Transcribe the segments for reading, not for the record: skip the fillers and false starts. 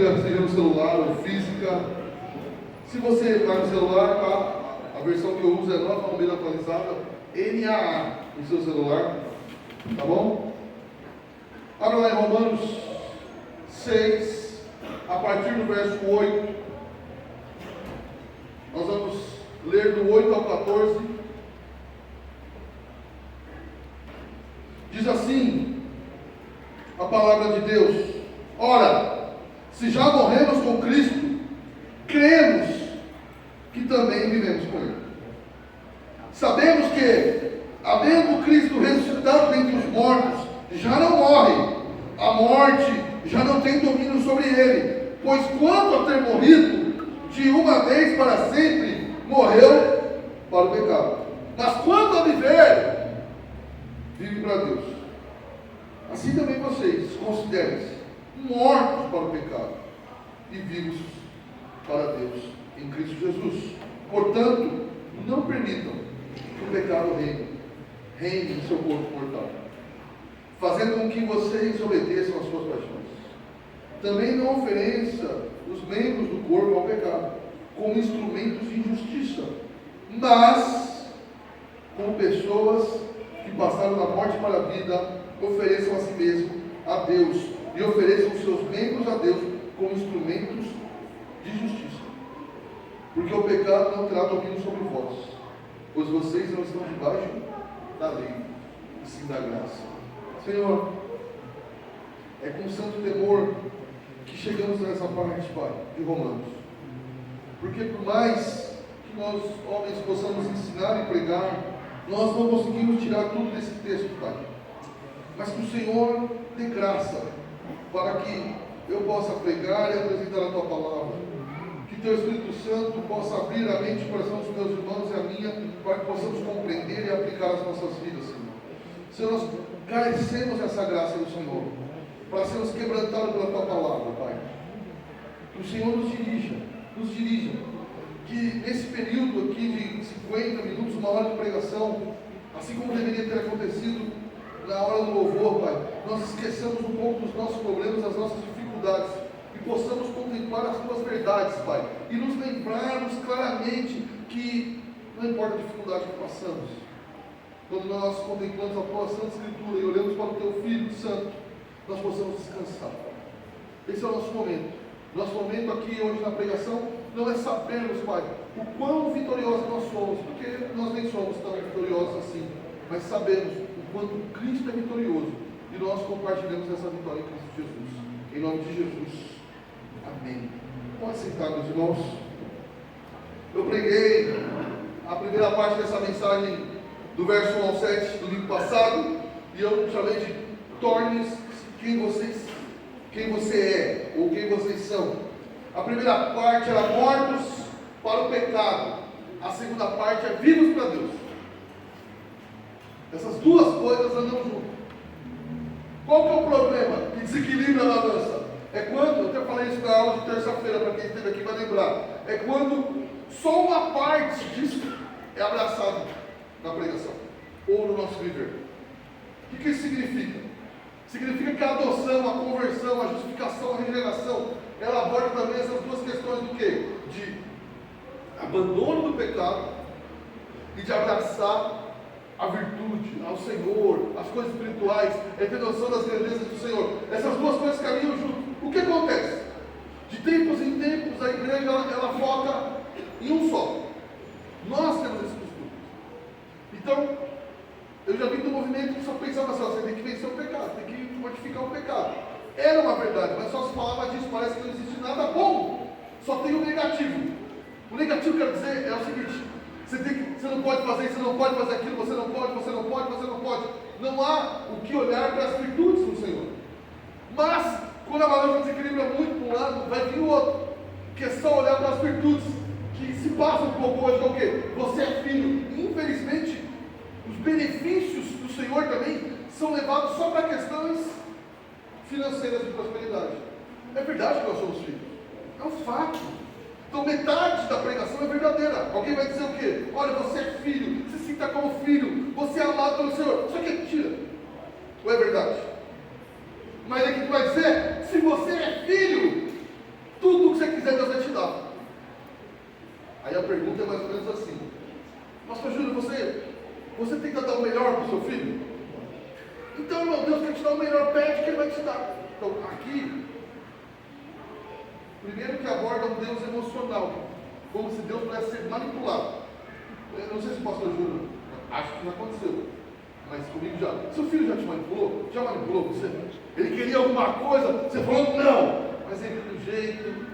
Bíblia, seja no celular ou física. Se você vai no celular, tá? A versão que eu uso é Nova Almeida Atualizada, NAA, no seu celular, tá bom? Abra lá em Romanos 6, a partir do verso 8. Nós vamos ler do 8 ao 14. Diz assim a palavra de Deus: ora, se já morremos com Cristo, cremos que também vivemos com Ele. Sabemos que, havendo Cristo ressuscitado dentre os mortos, já não morre, a morte já não tem domínio sobre ele, pois quanto a ter morrido, de uma vez para sempre, morreu para o pecado. Mas quanto a viver, vive para Deus. Assim também vocês considerem-se mortos para o pecado e vivos para Deus em Cristo Jesus. Portanto, não permitam que o pecado reine em seu corpo mortal, fazendo com que vocês obedeçam às suas paixões. Também não ofereça os membros do corpo ao pecado como instrumentos de injustiça, mas como pessoas que passaram da morte para a vida, ofereçam a si mesmo a Deus e ofereçam os seus membros a Deus como instrumentos de justiça. Porque o pecado não terá domínio sobre vós, pois vocês não estão debaixo da lei, e sim da graça. Senhor, é com santo temor que chegamos nessa parte, Pai, de Romanos. Porque por mais que nós, homens, possamos ensinar e pregar, nós não conseguimos tirar tudo desse texto, Pai. Mas que o Senhor dê graça para que eu possa pregar e apresentar a Tua palavra. Que Teu Espírito Santo possa abrir a mente e o coração dos meus irmãos e a minha, para que possamos compreender e aplicar as nossas vidas, Senhor. Senhor, nós carecemos dessa graça do Senhor, para sermos quebrantados pela Tua palavra, Pai. Que o Senhor nos dirija, que nesse período aqui de 50 minutos, uma hora de pregação, assim como deveria ter acontecido na hora do louvor, Pai, nós esqueçamos um pouco dos nossos problemas, das nossas dificuldades, e possamos contemplar as Tuas verdades, Pai, e nos lembrarmos claramente que não importa a dificuldade que passamos, quando nós contemplamos a Tua Santa Escritura e olhamos para o Teu Filho Santo, nós possamos descansar. Esse é o nosso momento. Nosso momento aqui hoje na pregação não é sabermos, Pai, o quão vitoriosos nós somos, porque nós nem somos tão vitoriosos assim, mas sabemos o quanto Cristo é vitorioso e nós compartilhamos essa vitória em Cristo Jesus. Em nome de Jesus. Amém. Pode sentar, meus irmãos. Eu preguei a primeira parte dessa mensagem do verso 1 ao 7 do livro passado, e eu chamei de torne-se quem você é, ou quem vocês são. A primeira parte era mortos para o pecado, a segunda parte é vivos para Deus. Essas duas coisas andam juntas. Qual que é o problema que desequilibra a balança? É quando, eu até falei isso na aula de terça-feira, para quem esteve aqui vai lembrar, é quando só uma parte disso é abraçada na pregação, ou no nosso viver. O que isso significa? Significa que a adoção, a conversão, a justificação, a regeneração, ela aborda também essas duas questões do quê? De abandono do pecado e de abraçar a virtude, ao Senhor, as coisas espirituais, é ter noção das grandezas do Senhor. Essas duas coisas caminham junto. O que acontece? De tempos em tempos, a igreja ela foca em um só. Nós temos esse costume. Então, eu já vi do movimento que só pensava assim: você tem que vencer o pecado, tem que mortificar o pecado. Era uma verdade, mas só se falava disso, parece que não existe nada bom, só tem o negativo. O negativo, quer dizer, é o seguinte: você não pode fazer isso, você não pode fazer aquilo, você não pode. Não há o que olhar para as virtudes do Senhor. Mas, quando a balança desequilibra muito para um lado, vai vir o outro, que é só olhar para as virtudes, que se passa um pouco hoje, é o quê? Você é filho. Infelizmente, os benefícios do Senhor também são levados só para questões financeiras de prosperidade. É verdade que nós somos filhos, é um fato. Então metade da pregação é verdadeira. Alguém vai dizer o quê? Olha, você é filho, se sinta como filho, você é amado pelo Senhor. Isso aqui é mentira. Ou é verdade? Mas aqui tu vai dizer, se você é filho, Tudo que você quiser, Deus vai te dar. Aí a pergunta é mais ou menos assim: Pastor Júlio, você tenta dar o melhor para o seu filho? Então, irmão, Deus quer te dar o melhor, pede que Ele vai te dar. Então, aqui, primeiro que aborda um Deus emocional, como se Deus pudesse ser manipulado. Eu não sei se o pastor Júlio, acho que já aconteceu, mas comigo já. Seu filho já te manipulou? Já manipulou você? Ele queria alguma coisa, você falou não, mas ele do jeito,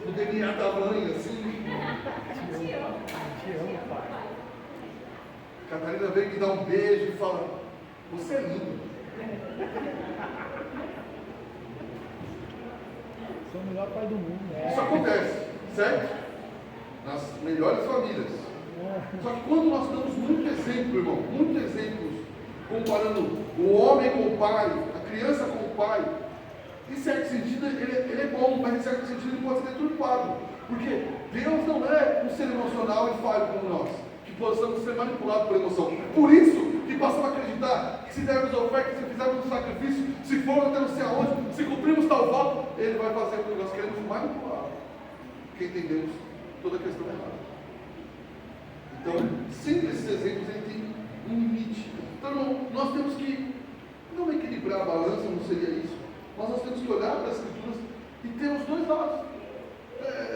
o DNA da mãe, assim. Te amo, pai. Catarina vem me dar um beijo e fala: você é lindo. Sou o melhor pai do mundo, né? Isso acontece, certo? Nas melhores famílias. Só que quando nós damos muito exemplo, irmão, muitos exemplos, comparando o homem com o pai, a criança com o pai, em certo sentido ele é bom, mas em certo sentido ele pode ser deturpado. Porque Deus não é um ser emocional e falho como nós, que possamos ser manipulados por emoção. Por isso que passamos a acreditar que se dermos a oferta, se fizermos um sacrifício, se formos até não sei aonde, se cumprirmos tal voto, Ele vai fazer o que nós queremos manipular. Porque entendemos toda a questão errada. Então, sempre esses exemplos ele tem um limite. Então, irmão, nós temos que não equilibrar a balança, não seria isso. Mas nós temos que olhar para as Escrituras e ter os dois lados.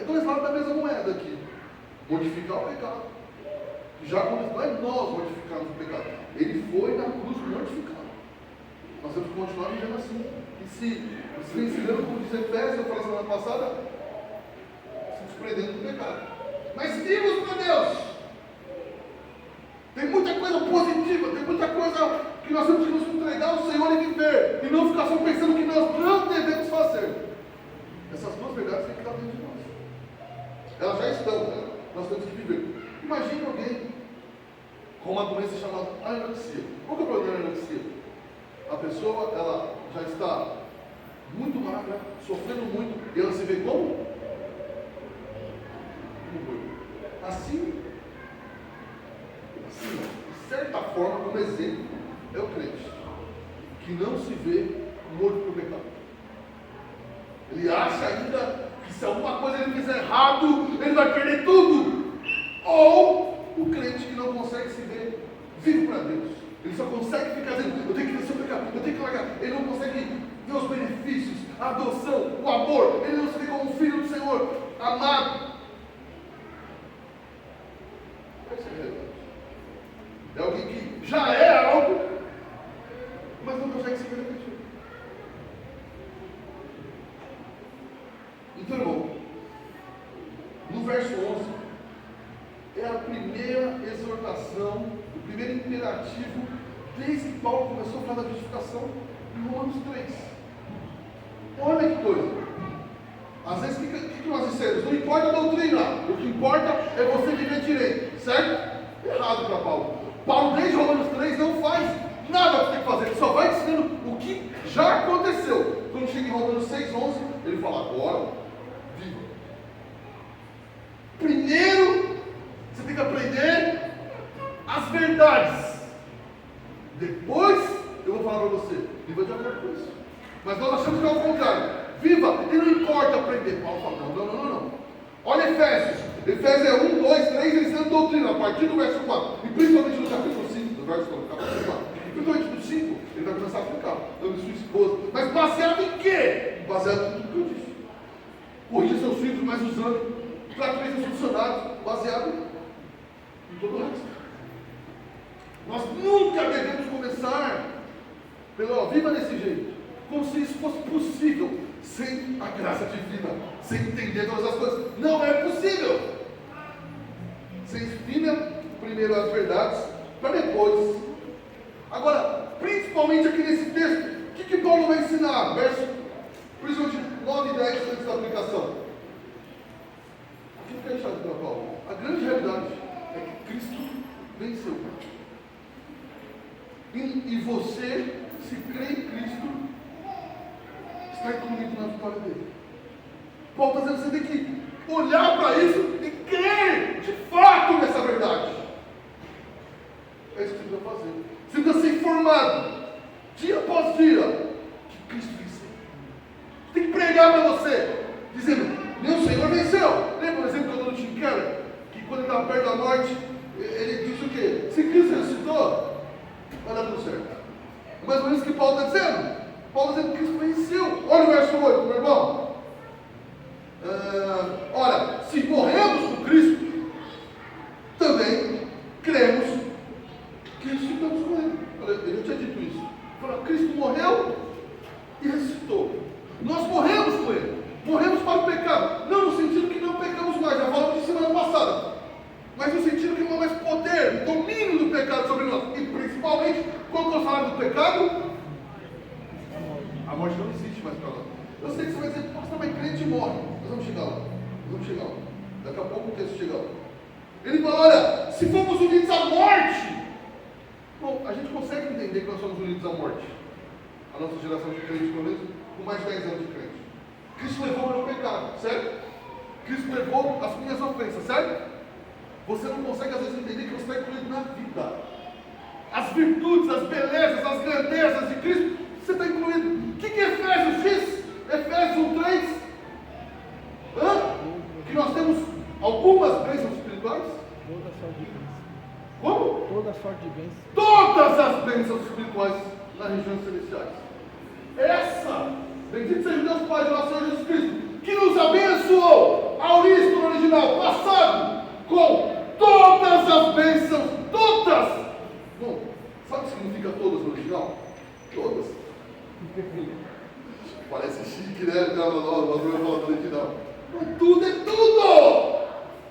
Dois lados da mesma moeda aqui. Modificar o pecado. Já quando não é nós modificarmos o pecado, ele foi na cruz mortificado. Nós temos que continuar vivendo assim. E se ensinando, como diz Efésios, eu falei semana passada, se desprendendo do pecado. Mas vivos para Deus. Tem muita coisa positiva, tem muita coisa que nós temos que nos entregar ao Senhor e viver. E não ficar só pensando que nós não devemos fazer. Essas duas verdades têm que estar dentro de nós. Elas já estão, né? Nós temos que viver. Imagine alguém com uma doença chamada anorexia. Qual que é o problema da anorexia? A pessoa, ela já está muito magra, sofrendo muito, e ela se vê como? Como gordo. Assim, de certa forma, como exemplo, é o crente, que não se vê morto por pecado. Ele acha ainda que se alguma coisa ele fizer errado, ele vai perder tudo. Ou o crente que não consegue se ver vivo para Deus. Ele só consegue ficar dizendo: eu tenho que descer o pecado, eu tenho que largar. Ele não consegue ver os benefícios, a adoção, o amor. Ele não se vê como um filho do Senhor, amado. Essa é a realidade. É alguém que já é algo, mas não consegue se ver dentro. Então, irmão, no verso 11, é a primeira exortação, o primeiro imperativo, desde que Paulo começou a falar da justificação, em Romanos 3. Olha que coisa. Às vezes, o que nós dissemos? Não importa a doutrina, o que importa é você viver direito, certo? Errado para Paulo. Paulo, desde Romanos 3, não faz nada que tem que fazer, ele só vai ensinando o que já aconteceu. Quando chega em Romanos 6:11, ele fala: agora, viva. Primeiro, você tem que aprender as verdades. Depois, eu vou falar para você, viva de acordo com isso. Mas nós achamos que é o contrário. Viva, e não importa aprender. Paulo fala: não. Olha Efésios. Efésios é 1, 2, 3, ensinando doutrina, a partir do verso 4. E principalmente no capítulo 5, do verso 4. E principalmente no 5, ele vai começar a aplicar. Ame sua esposa. Mas baseado em quê? Baseado em tudo que eu disse. Corrija seus filhos, mas usando. Trate bem seus funcionários. Baseado em todo o resto. Nós nunca devemos começar pelo viva desse jeito, como se isso fosse possível, sem a graça divina, sem entender todas as coisas. Não é possível. Você ensina primeiro as verdades, para depois. Agora, principalmente aqui nesse texto, o que Paulo vai ensinar? Verso, principalmente 9 e 10, antes da aplicação. O que fica deixado para Paulo? A grande realidade é que Cristo venceu. E você, se crê em Cristo, está incluído na vitória dele. Paulo está dizendo que você tem que olhar para isso e crer de fato nessa verdade. É isso que você precisa fazer. Você precisa ser informado, dia após dia, que Cristo venceu. Você tem que pregar pregar para você, dizendo, meu Senhor venceu. Lembra o exemplo que eu dou no Tim Keller? Que quando ele estava perto da morte, ele disse o quê? Se Cristo ressuscitou, vai dar tudo certo. É mais ou menos o que Paulo está dizendo. Paulo está dizendo que Cristo venceu. Olha o verso 8, meu irmão. Ora, se morremos com Cristo, também cremos que ressuscitamos com Ele. Olha, eu tinha dito isso. Falou, Cristo morreu e ressuscitou. Nós morremos com Ele. Morremos para o pecado. Não no sentido que não pecamos mais, já falamos disso semana passada. Mas no sentido que não há mais poder, domínio do pecado sobre nós. E principalmente, quando nós falamos do pecado, a morte não existe mais para nós. Eu sei que você vai dizer, pastor, mas crente morre. Nós vamos chegar lá. Nós vamos chegar lá. Daqui a pouco o texto chega lá. Ele fala, olha, se fomos unidos à morte. Bom, a gente consegue entender que nós somos unidos à morte. A nossa geração de crentes, pelo menos, com mais de 10 anos de crente. Cristo levou o meu pecado, certo? Cristo levou as minhas ofensas, certo? Você não consegue às vezes entender que você está incluído na vida. As virtudes, as belezas, as grandezas de Cristo, você está incluído. O que Efésios diz? Efésios 1:3. Que nós temos algumas bênçãos espirituais. Toda sorte de bênçãos. Como? Toda sorte de bênçãos. Todas as bênçãos espirituais nas regiões celestiais. Essa, bendito seja Deus Pai de nosso Senhor Jesus Cristo, que nos abençoou, auristo no original, passado, com todas as bênçãos, todas. Bom, sabe o que significa todas no original? Todas. Parece chique, né? O cara falando no original. Tudo é tudo!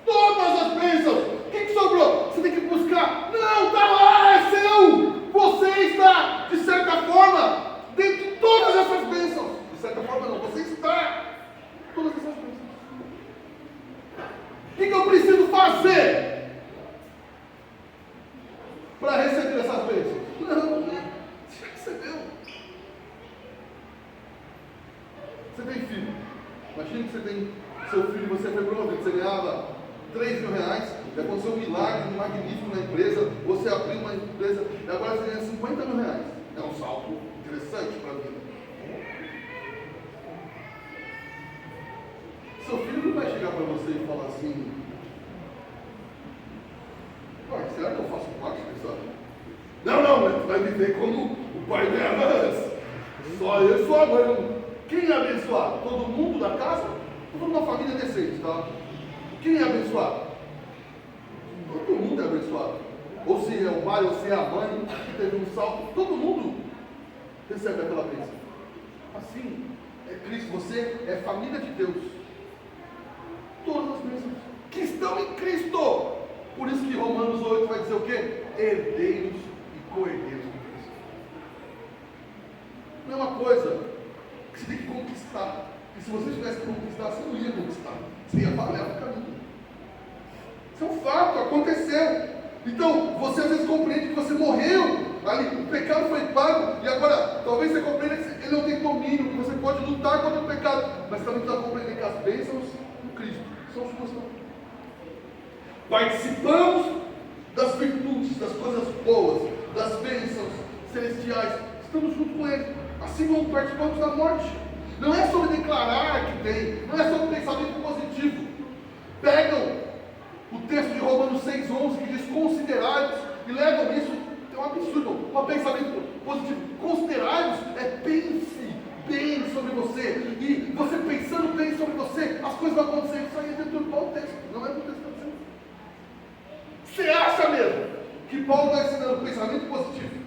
Todas as bênçãos! O que sobrou? Você tem que buscar. Não, está lá, é seu! Você está, de certa forma, dentro de todas essas bênçãos. De certa forma não, você está em todas essas bênçãos. O que eu preciso fazer para receber essas bênçãos? Não, você já recebeu. Você tem filho. Imagina que você tem seu filho e você foi promovido. Você ganhava R$3.000. Já aconteceu um milagre magnífico na empresa. Você abriu uma empresa e agora você ganha R$50.000. É um salto interessante para a vida. Seu filho não vai chegar para você e falar assim: será que eu faço parte dessa? Não, mas vai viver como o pai dela antes. Só eu e sua mãe. Quem é abençoado? Todo mundo da casa? Todo mundo da família decente, tá? Quem é abençoado? Todo mundo é abençoado. Ou se é o pai, ou se é a mãe, que teve um salto, todo mundo recebe aquela bênção. Assim, é Cristo, você é família de Deus. Todas as bênçãos que estão em Cristo. Por isso que Romanos 8 vai dizer o quê? Herdeiros e co-herdeiros de Cristo. Não é uma coisa que você tem que conquistar. E se você tivesse que conquistar, você não ia conquistar. Você ia falhar no caminho. Isso é um fato, aconteceu. Então, você às vezes compreende que você morreu. Ali, o pecado foi pago. E agora, talvez você compreenda que ele não tem domínio, que você pode lutar contra o pecado. Mas também precisa compreender que as bênçãos em Cristo são suas também. Participamos das virtudes, das coisas boas, das bênçãos celestiais. Estamos junto com Ele. Assim como participamos da morte. Não é sobre declarar que tem, não é sobre pensamento positivo. Pegam o texto de Romanos 6,11 que diz considerai-vos e levam isso, é um absurdo, um pensamento positivo. Considerai-vos é pense bem sobre você. E você pensando bem sobre você, as coisas vão acontecer. Isso aí é deturpar o texto, não é o texto que está dizendo. Você acha mesmo que Paulo está ensinando pensamento positivo?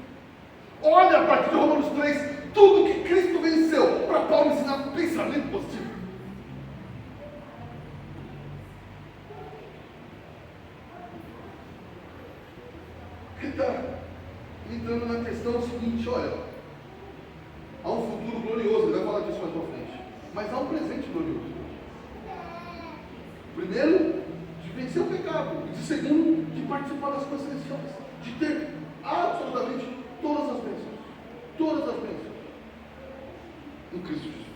Olha a partir de Romanos 3, tudo que Cristo venceu, para Paulo ensinar pensamento positivo. Ele está entrando na questão seguinte, olha, há um futuro glorioso, ele vai falar disso mais para frente, mas há um presente glorioso. Primeiro, de vencer o pecado, e de segundo, de participar das coisas celestiais, de ter absolutamente todas as bênçãos em Cristo Jesus.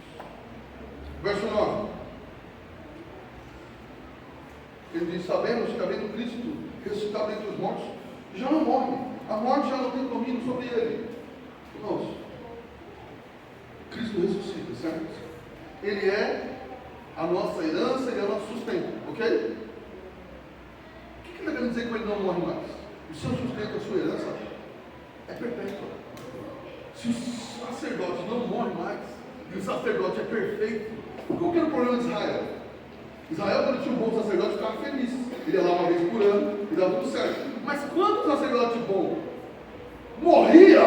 Verso 9. Ele diz: sabemos que havendo Cristo ressuscitado dentre os mortos, já não morre. A morte já não tem domínio sobre ele. Irmãos, Cristo ressuscita, certo? ele é a nossa herança, ele é o nosso sustento, ok? O que ele está querendo dizer com ele não morre mais? O seu sustento, a sua herança é perpétua. Se o sacerdote não morre mais, e o sacerdote é perfeito, qual que era o problema de Israel? Israel, quando tinha um bom sacerdote, ficava feliz. Ele ia lá uma vez por ano e dava tudo certo. Mas quando o sacerdote bom morria,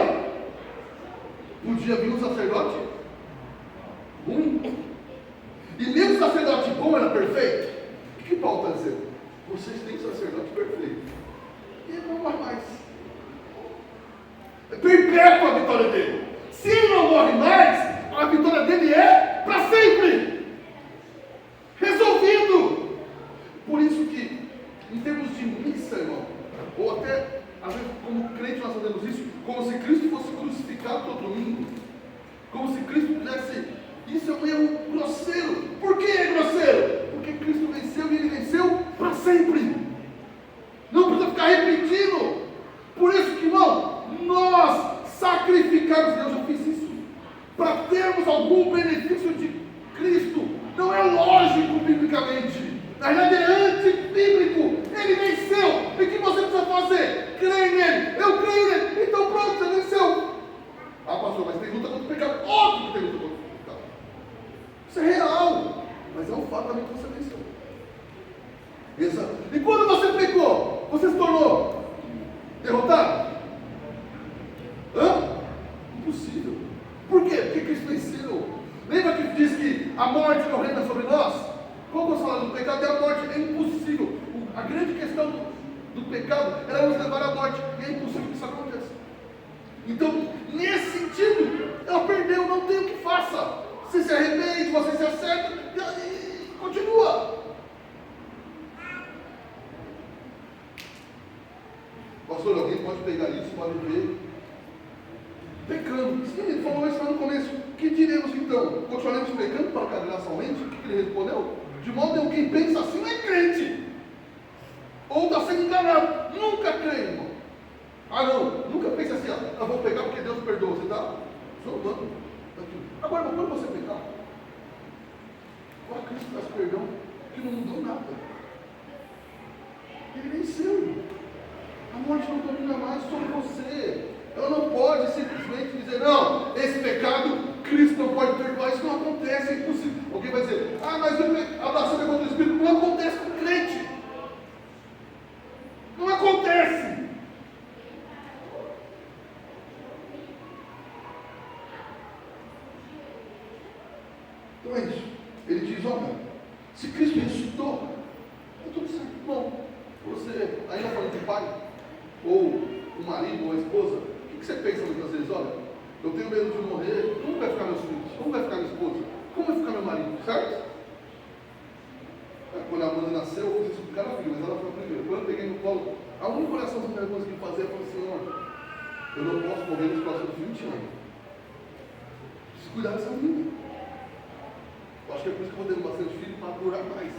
podia vir um sacerdote ruim. E mesmo o sacerdote bom era perfeito. O que Paulo está dizendo? Vocês têm sacerdote perfeito. E ele não morre mais. É perpétua a vitória dele. Se ele não morre mais, a vitória dele é para sempre. Resolvido. Por isso que, em termos de missa, irmão, ou até, às vezes, como crente nós fazemos isso, como se Cristo fosse crucificado todo domingo. Como se Cristo pudesse... Isso é um erro grosseiro. Por que é grosseiro? Porque Cristo venceu e ele venceu para sempre. Não precisa ficar repetindo. Por isso que, irmão, nós sacrificamos, Deus, eu fiz isso, para termos algum benefício de Cristo. Não é lógico biblicamente. Na verdade é antibíblico. Ele venceu. E o que você precisa fazer? Creia nele. Eu creio nele. Então pronto, você venceu. Ah, pastor, mas tem luta contra o pecado. Óbvio que tem luta contra o pecado. Isso é real. Mas é um fato também que você venceu. Exato. E quando você pecou, você se tornou derrotado? Hã? Impossível. Por quê? Porque Cristo venceu. Lembra que diz que a morte não reina sobre nós? Qual é o salário do pecado? É a morte. É impossível. A grande questão do pecado era nos levar à morte. E é impossível que isso aconteça. Então, nesse sentido, ela perdeu. Não tem o que faça. Você se arrepende, você se acerta e continua. Pastor, alguém pode pegar isso, pode ver. Pecando. Sim, ele falou isso lá no começo. Que diremos então? Continuaremos pecando para que a graça aumente? O que ele respondeu? De modo nenhum, quem pensa assim não é crente. Ou está sendo enganado. Nunca creio, irmão. Ah não, nunca pense assim, eu vou pecar porque Deus perdoa. Você está zombando. Agora, quando você pecar, Cristo traz perdão, que não mudou nada. Ele venceu. A morte não domina mais sobre você. Ela não pode simplesmente dizer, não, esse pecado, Cristo não pode perdoar. Isso não acontece, é impossível. Alguém vai dizer, mas a blasfêmia contra o Espírito não acontece com o crente. Não acontece. Então é isso. Ele diz, olha, se Cristo ressuscitou, está tudo certo. Bom, você ainda falando de pai, ou o marido, ou a esposa, o que você pensa muitas vezes? Olha, eu tenho medo de morrer, como vai ficar meus filhos? Como vai ficar minha esposa? Como vai ficar meu marido? Certo? Quando a Amanda nasceu, eu fiz isso com cada filho, mas ela foi a primeira. Quando eu peguei no colo, a única oração que eu consegui fazer foi assim, Senhor, eu não posso morrer nos próximos 20 anos. Preciso cuidar dessa menina. Eu acho que é por isso que eu vou ter bastante filho para durar mais.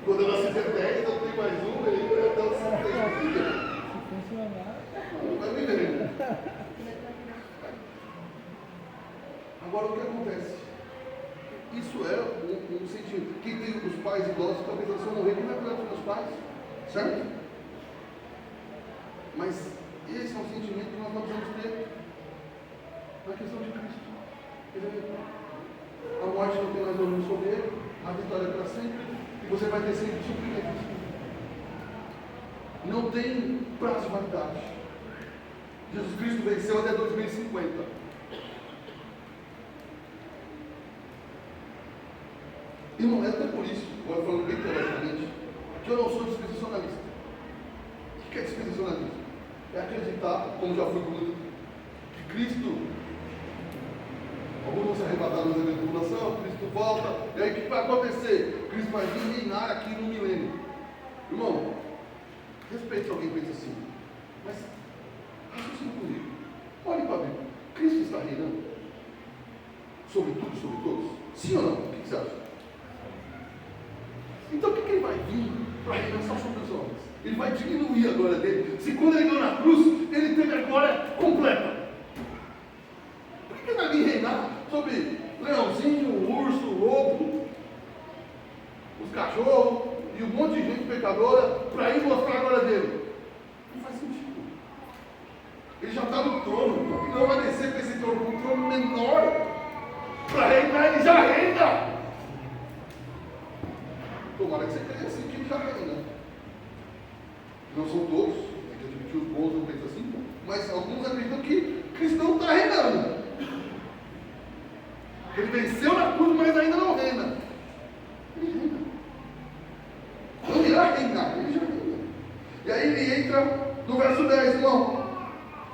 Quando ela se fizer 10, eu tenho mais um, e eu tenho 6 filhos. Se funcionar. Vai me ver. Agora o que acontece? Isso é um sentimento. Quem tem os pais idosos, talvez eles vão morrer, quem vai cuidar dos meus pais? Certo? Mas esse é um sentimento que nós não precisamos ter na questão de Cristo. A morte não tem mais domínio sobre ele, a vitória é para sempre, e você vai ter sempre suprimentos. Não tem prazo de validade. Jesus Cristo venceu até 2050. Irmão, é até por isso, agora falando bem teoricamente, que eu não sou dispensacionalista. O que é dispensacionalismo? É acreditar, como já fui comigo, que Cristo, alguns vão se arrebatar no evento de tribulação, Cristo volta, e aí o que vai acontecer? Cristo vai vir reinar aqui no milênio. Irmão, respeite se alguém pensa assim, mas raciocine comigo. Olhe para a Bíblia. Cristo está reinando sobre tudo e sobre todos? Sim ou não? O que você acha? Então o que ele vai vir para reinar só sobre os homens? Ele vai diminuir a glória dele. Se quando ele ganhou na cruz, ele teve a glória completa. Por que na Mas alguns acreditam que cristão está reinando. Ele venceu na cruz, mas ainda não reina. Ele reina. Não irá reinar, ele já reina. E aí ele entra no verso 10, irmão.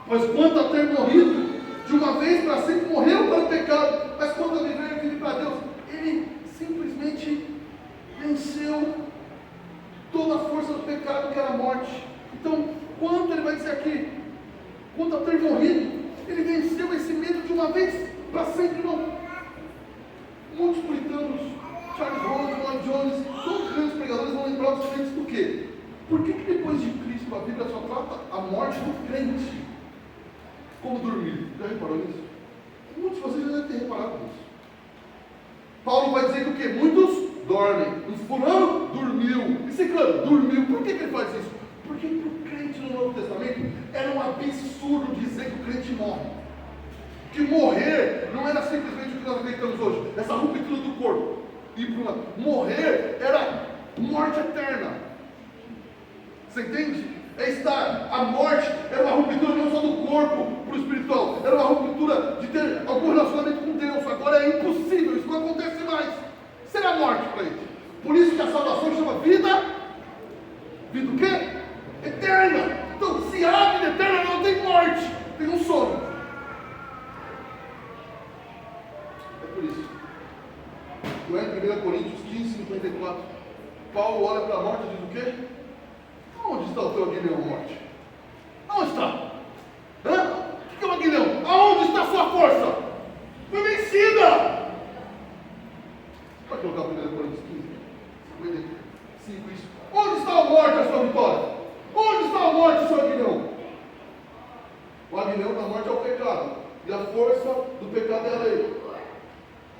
Pois quanto a ter morrido, de uma vez para sempre morreu para o pecado, mas quanto a viver, vive para Deus. Ele simplesmente venceu toda a força do pecado, que era a morte. Então, quanto ele vai dizer aqui? Quanto a ter morrido, ele venceu esse medo de uma vez para sempre, irmão. Muitos puritanos, Charles Rose, Lloyd Jones, todos os grandes pregadores vão lembrar os crentes do quê? Por que depois de Cristo a Bíblia só trata a morte do crente como dormir? Já reparou nisso? Muitos de vocês já devem ter reparado nisso. Paulo vai dizer que o quê? Muitos dormem. O fulano dormiu. E ciclano dormiu. Por que ele faz isso? Porque para o crente no Novo Testamento era um absurdo dizer que o crente morre. Que morrer não era simplesmente o que nós acreditamos hoje, essa ruptura do corpo. E morrer era morte eterna. Você entende? É estar. A morte era uma ruptura não só do corpo para o espiritual, era uma ruptura de ter algum relacionamento com Deus. Agora é impossível, isso não acontece mais. Será morte para ele. Por isso que a salvação chama vida. Vida o quê? Eterna. Então, se há vida eterna, não tem morte, tem um sono. É por isso. Não é 1 Coríntios 15, 54. Paulo olha para a morte e diz o quê? Onde está o teu aguilhão, morte? Aonde está? Hã? O que é um aguilhão? Aonde está a sua força? Foi vencida! Pode colocar 1 Coríntios 15, 55, isso. Onde está a morte, a sua vitória? Onde está a morte, o seu aguilhão? O aguilhão da morte é o pecado. E a força do pecado é a lei.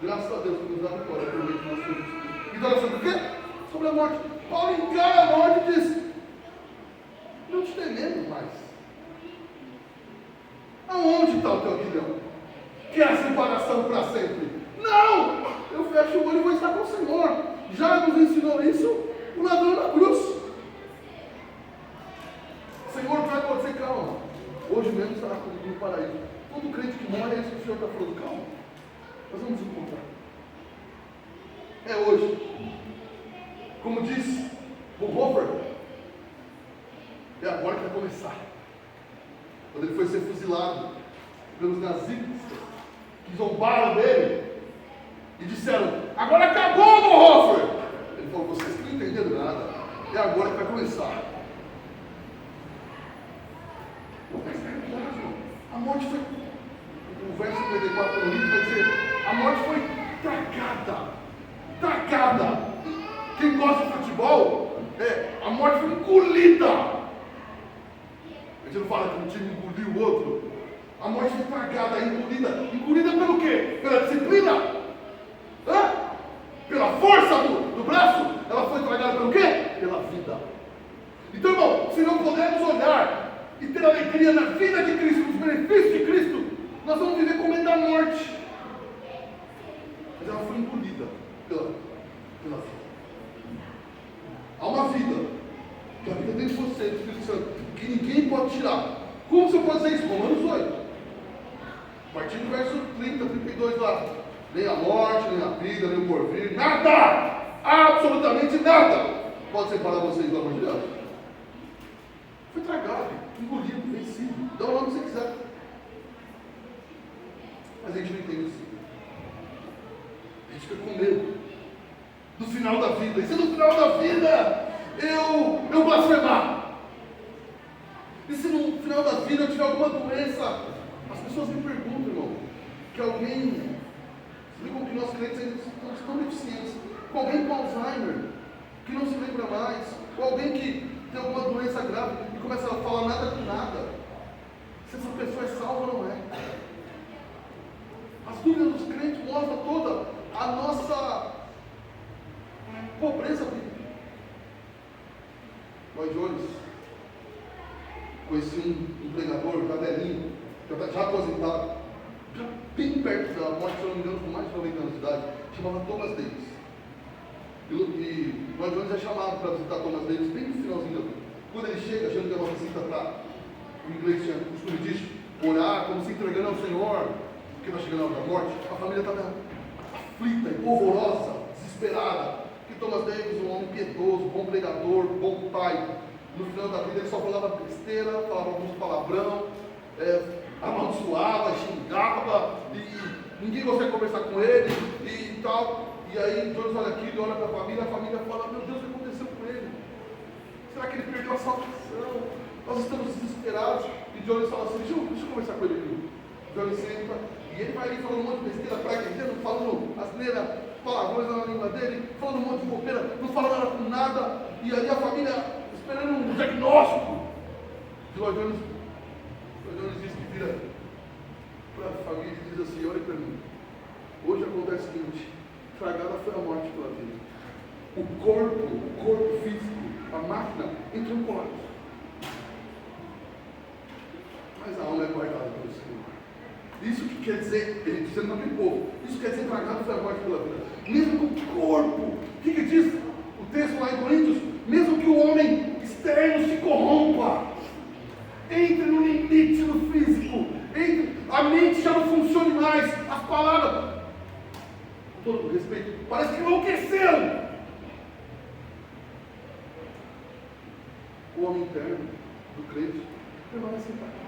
Graças a Deus que nos dá a vitória. Então, sobre o quê? Sobre a morte. Paulo encara a morte e diz: não te tememos mais. Aonde está o teu aguilhão? Que é a separação para sempre? Não! Eu fecho o olho e vou estar com o Senhor. Já nos ensinou isso o ladrão na cruz. Senhor, vai acontecer, calma. Hoje mesmo estará comigo no paraíso. Todo crente que morre é isso que o Senhor está falando. Calma. Nós vamos encontrar. É hoje. Como diz Bonhoeffer, é agora que vai começar. Quando ele foi ser fuzilado pelos nazistas, que zombaram dele e disseram: agora acabou, Bonhoeffer. Ele falou: vocês que não entenderam nada. É agora que vai começar. Mas é verdade, irmão. A morte foi. O verso 54 do livro vai dizer: a morte foi tragada. Tragada. Quem gosta de futebol, a morte foi engolida. A gente não fala que um time engoliu o outro. A morte foi tragada, engolida. Engolida pelo quê? Pela disciplina? Hã? Pela força do braço? Ela foi tragada pelo quê? Pela vida. Então, irmão, se não pudermos olhar e ter alegria na vida de Cristo, nos benefícios de Cristo, nós vamos viver com medo da morte. Mas ela foi engolida pela vida. Há uma vida, que a vida tem de você, do Espírito Santo, que ninguém pode tirar. Como você pode dizer isso? Romanos 8. A partir do verso 30, 32 lá. Nem a morte, nem a vida, nem o porvir, nada! Absolutamente nada pode separar vocês do amor de Deus. Foi tragado, engolido, vencido. Dá o nome que você quiser. Mas a gente não entende isso. A gente fica com medo do final da vida. E se no final da vida eu blasfemar? E se no final da vida eu tiver alguma doença? As pessoas me perguntam, irmão, que alguém, explicam que nós crentes ainda estamos tão deficientes, com alguém com Alzheimer, que não se lembra mais, ou alguém que tem alguma doença grave e começa a falar nada com nada. Se essa pessoa é salva ou não é? As dúvidas dos crentes mostram toda a nossa pobreza bíblica. Lloyd Jones, conheci um pregador, já velhinho, já aposentado, já bem perto da morte, se eu não me engano, com mais de 90 anos de idade, chamava Thomas Davis. E Lloyd Jones é chamado para visitar Thomas Davis bem no finalzinho da vida. Quando ele chega, achando que é uma visita para o inglês tinha costume disso, entregando ao Senhor, porque está chegando a hora da morte, a família estava aflita e polvorosa, desesperada. Que Thomas Davis, um homem piedoso, bom pregador, bom pai, no final da vida ele só falava besteira, falava alguns palavrão, amaldiçoava, xingava, e ninguém consegue conversar com ele e tal. E aí Jones olha aqui, ele olha para a família fala: meu Deus, o que aconteceu com ele? Será que ele perdeu a salvação? Nós estamos desesperados. E Jones fala assim: deixa eu conversar com ele aqui. Jones senta e ele vai ali falando um monte de besteira, praguejando, falando asneira, palavrões na língua dele, falando um monte de bobeira, não fala nada com nada. E aí a família esperando um diagnóstico. Lloyd Jones diz que vira para a família e diz assim: olha para mim, hoje acontece o seguinte, tragada foi a morte pela vida. O corpo físico, a máquina, entrou em colapso. Mas a alma é guardada pelo Senhor. Isso que quer dizer, ele dizendo não tem povo, isso quer dizer tragada foi a morte pela vida. Mesmo que o corpo, o que diz o texto lá em Coríntios? Mesmo que o homem externo se corrompa, entre no limite do físico, a mente já não funcione mais, as palavras, com todo respeito, parece que enlouqueceram. O homem interno do crente permanece intacto.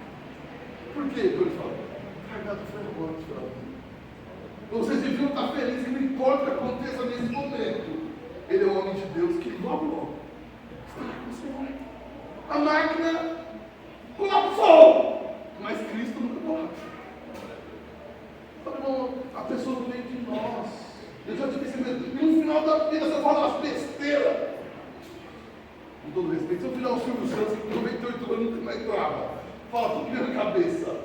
Por quê? Deus fala: tragado foi a morte pela vida. Vocês deviam estar felizes, não importa o que aconteça nesse momento. Ele é o homem de Deus que logo está com o Senhor. A máquina colapsou, mas Cristo nunca colapsa. Irmão, a pessoa no meio de nós. Eu já tive esse medo. E no final da vida você fala umas besteiras. Com todo respeito, se eu virar o Silvio Santos, com 98 anos, nunca mais trava. Fala tudo na minha cabeça.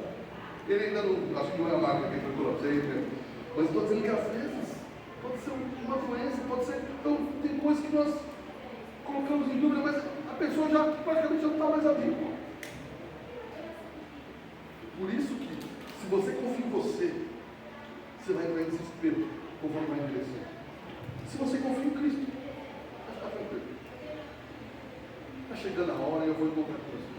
Ele ainda não, acho que não é a máquina que ele colapsou aí, né? Mas estou dizendo que às vezes pode ser uma doença, pode ser. Então, tem coisas que nós colocamos em dúvida, mas a pessoa já praticamente não está mais ali. Por isso que, se você confia em você, você vai entrar em desespero conforme vai envelhecer. Se você confia em Cristo, vai ficar tranquilo. Está chegando a hora e eu vou encontrar com você.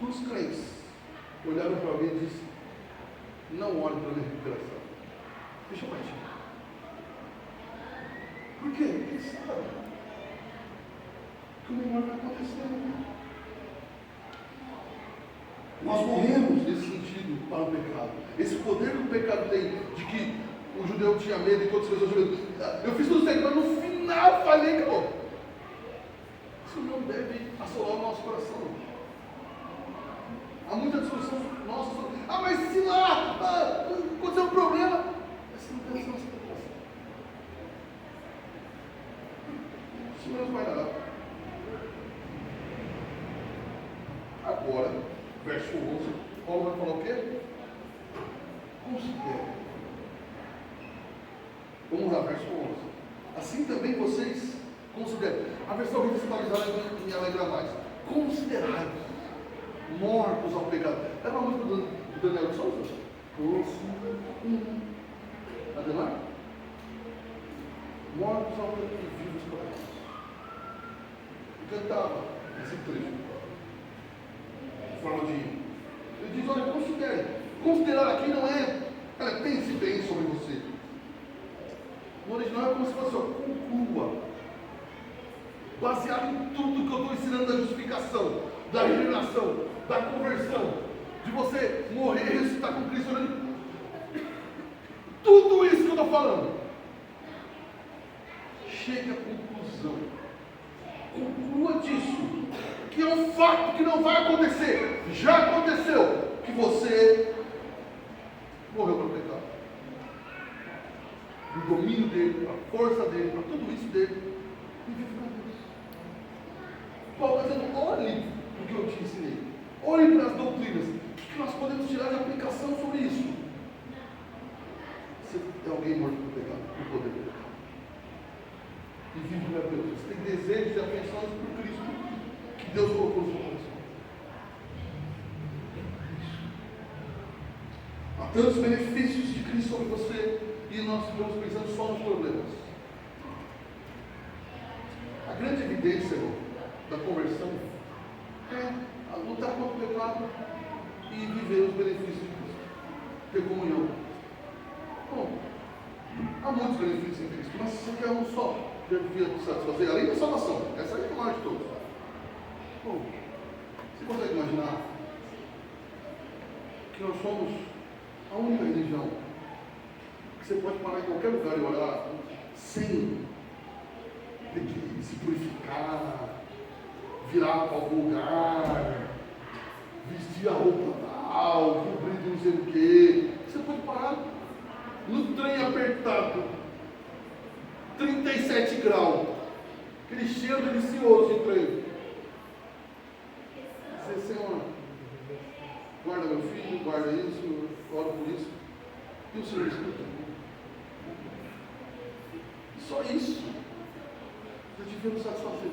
Os crentes olharam para alguém e disseram: não olhe para a minha recuperação, deixa eu partir. Por quê? Porque eles sabem que o melhor vai acontecer. Nós morremos nesse sentido para o pecado. Esse poder que o pecado tem, de que o judeu tinha medo e todas as pessoas judeus. Eu fiz tudo certo, mas no final falei que acabou. Isso não deve assolar o nosso coração. Há muita discussão nossa sobre: mas se lá aconteceu um problema, essa não deve ser nossa preocupação. Isso não vai dar. Agora, verso 11, Paulo vai falar o quê? Considere. Vamos lá, verso 11. Assim também vocês considerem. A versão revitalizada me alegra mais. Considerai mortos ao pecado. É uma música do Daniel Souza? Ademar? Mortos ao pecado e vivos para Deus. E cantava esse trecho de forma de hino. Ele diz: olha, considere. Considerar aqui não é, pense bem sobre você. No original é como se fosse: conclua. Baseado em tudo que eu estou ensinando da justificação, da regeneração, da conversão, de você morrer e ressuscitar com Cristo. Tudo isso que eu estou falando, chegue à conclusão. Conclua disso, que é um fato que não vai acontecer. Já aconteceu, que você morreu para o pecado. O domínio dele, a força dele, para tudo isso dele, e vive para Deus. Paulo está dizendo: olhe o que eu te ensinei. Olhe para as doutrinas. O que nós podemos tirar de aplicação sobre isso? Você é alguém morto pelo pecado, pelo poder do pecado. E vive para Deus. Você tem desejos e afeições por Cristo que Deus colocou no seu coração. Há tantos benefícios de Cristo sobre você e nós ficamos pensando só nos problemas. A grande evidência da conversão A lutar contra o pecado e viver os benefícios de Cristo. Ter comunhão. Bom, há muitos benefícios em Cristo, mas se você quer um só, já devia satisfazer, além da salvação. Essa aí é a maior de todos. Bom, você consegue imaginar que nós somos a única religião que você pode parar em qualquer lugar e orar sem ter que se purificar, virar para algum lugar, vestir a roupa tal, cobrir de não sei o quê. Você pode parar no trem apertado, 37 graus, aquele cheiro delicioso de trem. Você, Senhor, guarda meu filho, guarda isso, oro por isso. E o Senhor escuta. Só isso já devia nos satisfazer.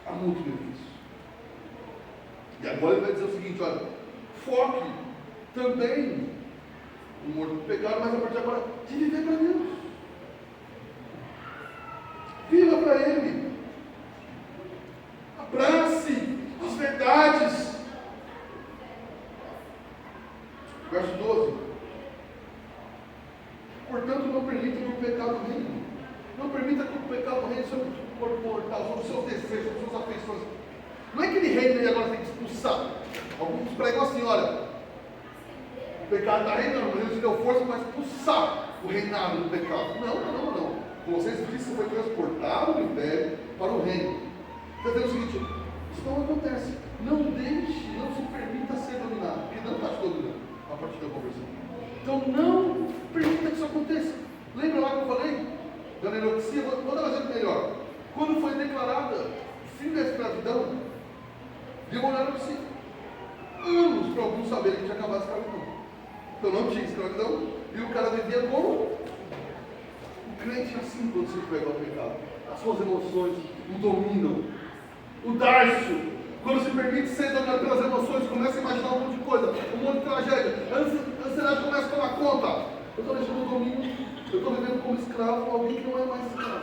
Há muito benefício. E agora ele vai dizer o seguinte: olha, foque também no morto do pecado, mas a partir de agora, de viver para Deus. Viva para Ele. Abrace as verdades. Verso 12. Portanto, não permita que o pecado reine. Não permita que o pecado reine sobre o seu corpo mortal, sobre os seus desejos, sobre as suas afeições. Não é que ele reina e agora tem que expulsar. Alguns pregam assim: olha, o pecado está reinando, mas ele te deu força para expulsar o reinado do pecado. Não. Vocês disse que foi transportado do império para o reino. Está dizendo o seguinte: isso não acontece. Não deixe, não se permita ser dominado, porque não está te dominando a partir da conversão. Então não permita que isso aconteça. Lembra lá que eu falei da neurexia? Vou dar um exemplo melhor. Quando foi declarada o fim da escravidão, demoraram-se anos para alguns saberem que tinha acabado a escravidão. Então não tinha escravidão e o cara vivia como o crente assim quando se entrega ao pecado. As suas emoções o dominam. O Darcio, quando se permite ser dominado pelas emoções, começa a imaginar um monte de coisa, um monte de tragédia. A ansiedade começa a tomar conta. Eu estou deixando o domínio, eu estou vivendo como escravo alguém que não é mais escravo.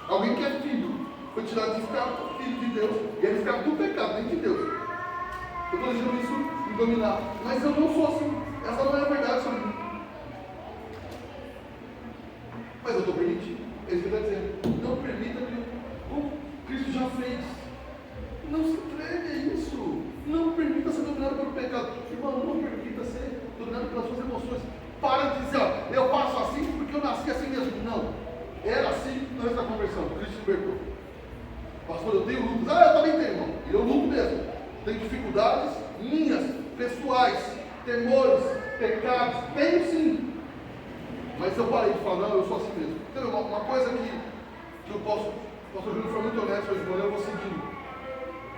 Alguém que é filho. Foi tirado de escravo, filho de Deus. E é escravo do pecado, nem de Deus. Eu estou deixando isso me dominar. Mas eu não sou assim. Essa não é a verdade sobre mim. Mas eu estou permitindo. É isso que ele está dizendo. Não permita que, como Cristo já fez, não se entregue a isso. Não permita ser dominado pelo pecado. Irmão, não permita ser dominado pelas suas emoções. Para de dizer: ó, eu faço assim porque eu nasci assim mesmo. Não. Era assim antes da conversão. Cristo libertou. Pastor, eu tenho lutas. Eu também tenho, irmão. E eu luto mesmo. Tenho dificuldades minhas, pessoais, temores, pecados. Tenho sim. Mas eu parei de falar: não, eu sou assim mesmo. Então, uma coisa que eu posso. O pastor Júlio foi muito honesto hoje de manhã, eu vou seguir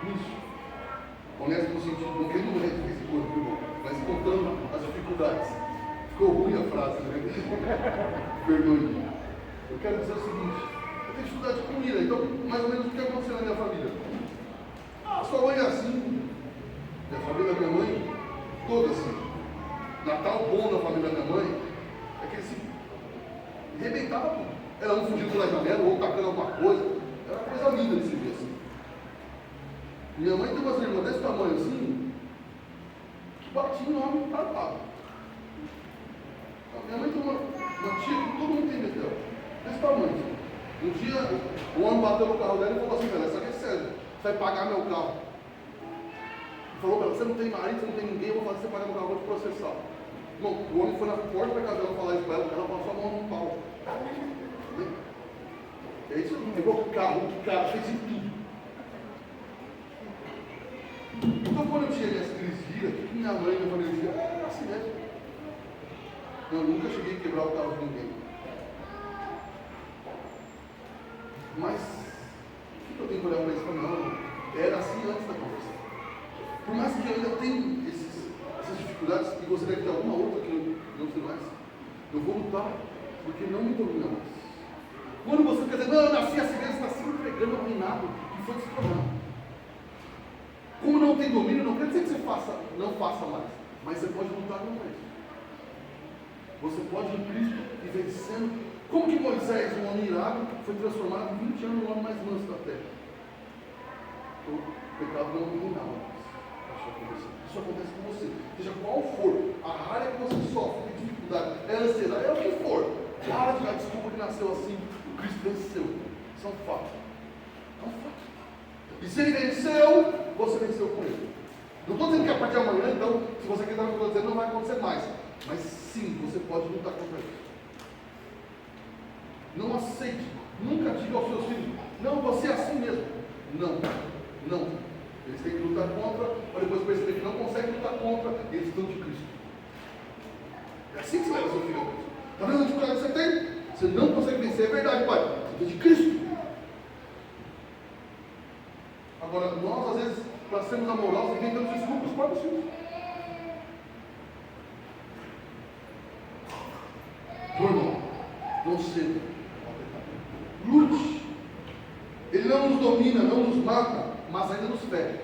nisso. Honesto no sentido, não querendo morrer de vez em quando, irmão, mas contando as dificuldades. Ficou ruim a frase, né? Perdoe. Eu quero dizer o seguinte: eu tenho dificuldade de comida, então mais ou menos o que aconteceu na minha família. A sua mãe é assim, e a família da minha mãe, toda assim. Natal bom da família da minha mãe é que eles se arrebentavam tudo. Era um fugindo pela janela, ou tacando alguma coisa. Era uma coisa linda de se ver assim. Minha mãe tem umas irmãs desse tamanho assim, que batiam no homem tratado. Minha mãe tem uma tia que todo mundo tem medo dela, desse tamanho. Assim. Um dia, o homem bateu no carro dela e falou assim: velho, isso aqui é sério, você vai pagar meu carro. Ele falou para ela: você não tem marido, você não tem ninguém, eu vou fazer você pagar meu carro, eu vou te processar. Bom, o homem foi na porta da casa dela falar isso para ela, ela passou a mão no pau. E aí isso pegou o carro, fez de tudo. Então quando eu tinha minhas crises de ira, o que minha mãe e minha família diziam? Era assim mesmo. Eu nunca cheguei a quebrar o carro de ninguém. Mas o que eu tenho que olhar para isso? Não, era assim antes da conversa. Por mais que eu ainda tenha essas dificuldades, e gostaria de ter alguma outra que eu não sei mais, eu vou lutar, porque não me domina mais. Quando você quer dizer: não, eu nasci assim mesmo, está se entregando ao reinado que foi se tornado. Como não tem domínio, não quer dizer que você não faça mais, mas você pode lutar com isso. Você pode ir em Cristo e vencendo. Como que Moisés, um homem irado, foi transformado em 20 anos no homem mais manso da terra? O pecado não tem nada. Isso acontece com você. Seja qual for a área que você sofre, tem dificuldade, é ansiedade, é o que for. Para de dar desculpa que nasceu assim. O Cristo venceu. Isso é um fato. É um fato. E se ele venceu, você venceu com ele. Não estou dizendo que a partir de amanhã, então, se você quiser acontecer, não vai acontecer mais. Mas sim, você pode lutar contra isso. Não aceite. Nunca diga aos seus filhos, não, você é assim mesmo. Não. Não. Eles têm que lutar contra, para depois perceber que não conseguem lutar contra, e eles estão de Cristo. É assim que você leva seu filho a Cristo. Está vendo a dificuldade que você tem? Você não consegue vencer, é verdade, pai. Você tem de Cristo. Agora, nós, às vezes, para sermos amorosos, inventamos desculpas para os filhos. Irmão, não ceda. Lute. Ele não nos domina, não nos mata, mas ainda nos fere.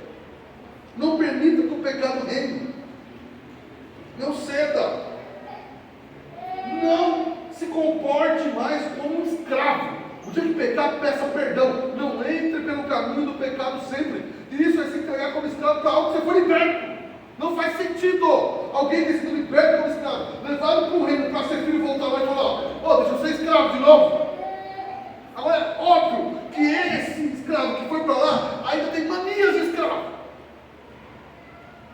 Não permita que o pecado reine. Não ceda. Não se comporte mais como um escravo. O dia que pecar, peça perdão. Não entre pelo caminho do pecado sempre. E isso é se entregar como escravo para algo que você for liberto. Não faz sentido alguém ter sido liberto como escravo, levado para o reino para ser filho e voltar lá e falar, deixa eu ser escravo de novo. Agora é óbvio que esse escravo que foi para lá ainda tem manias de escravo.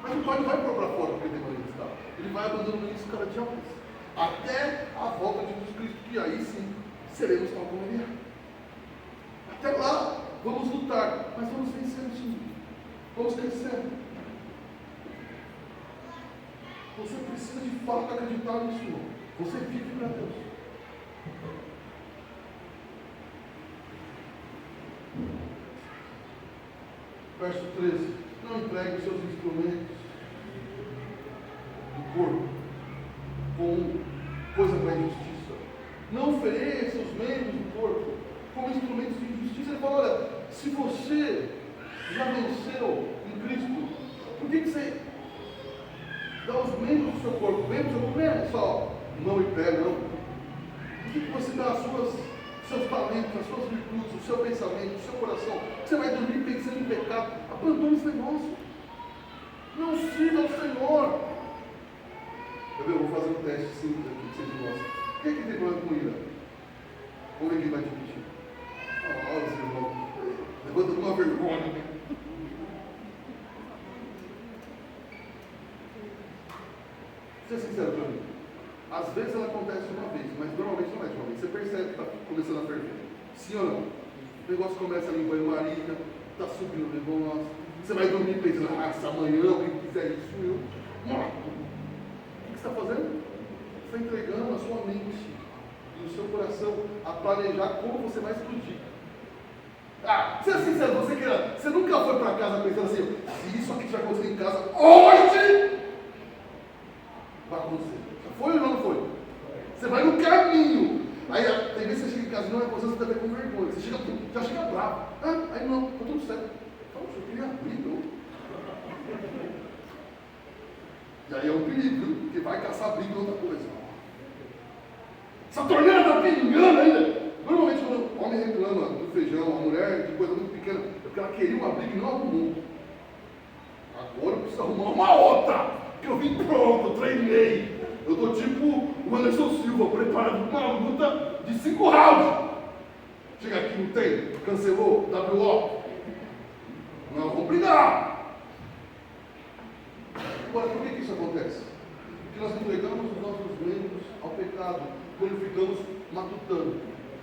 Mas o pai não vai pôr para fora porque tem manias de escravo. Ele vai abandonando isso cada dia mais. Até a volta de Jesus Cristo, que aí sim seremos tal como ele é. Até lá, vamos lutar, mas vamos vencer isso. Vamos crescer. Você precisa de fato acreditar nisso, irmão. Você vive para Deus. Verso 13. Não entregue os seus instrumentos do corpo com coisa para injustiça. Não ofereça os membros do corpo como instrumentos de injustiça. Ele fala, olha, se você já venceu em Cristo, por que você dá os membros do seu corpo? Membros do seu corpo não é só mão e pé, não. Por que você dá seus talentos, as suas virtudes, o seu pensamento, o seu coração? Você vai dormir pensando em pecado? Abandone esse negócio. Não sirva ao Senhor. Eu vou fazer um teste simples aqui que vocês gostam. Quem é que tem problema com ira? Vamos ver quem vai discutir. Olha os irmãos. Levanta uma vergonha. Ser sincero para mim. Às vezes ela acontece uma vez, mas normalmente não é de uma vez. Você percebe que está começando a ferver. Sim ou não? O negócio começa ali em banho-maria, está subindo o negócio. Você vai dormir pensando, se amanhã alguém quiser isso, eu mato. O que você está fazendo? Você está entregando a sua mente e o seu coração a planejar como você vai explodir. Seja sincero, você nunca foi para casa pensando assim, se isso aqui já aconteceu em casa, hoje vai acontecer. Foi ou não foi? Você vai no caminho. Aí tem vezes que você chega em casa e não é coisa, você deve ter com vergonha. Você já chega bravo. Aí não, está tudo certo. Poxa, eu queria abrir, não. E aí é um perigo, viu? Porque vai caçar briga em outra coisa. Essa torneira está pingando ainda. Normalmente quando o homem reclama do feijão, a mulher de coisa muito pequena, é porque ela queria uma briga e não arrumou. Agora eu preciso arrumar uma outra. Que eu vim pronto, treinei. Eu estou tipo o Anderson Silva, preparado para uma luta de 5 rounds. Chega aqui, não tem? Cancelou? WO? Não, vamos brigar. Agora, por que isso acontece? Porque nós entregamos os nossos membros ao pecado quando ficamos matutando,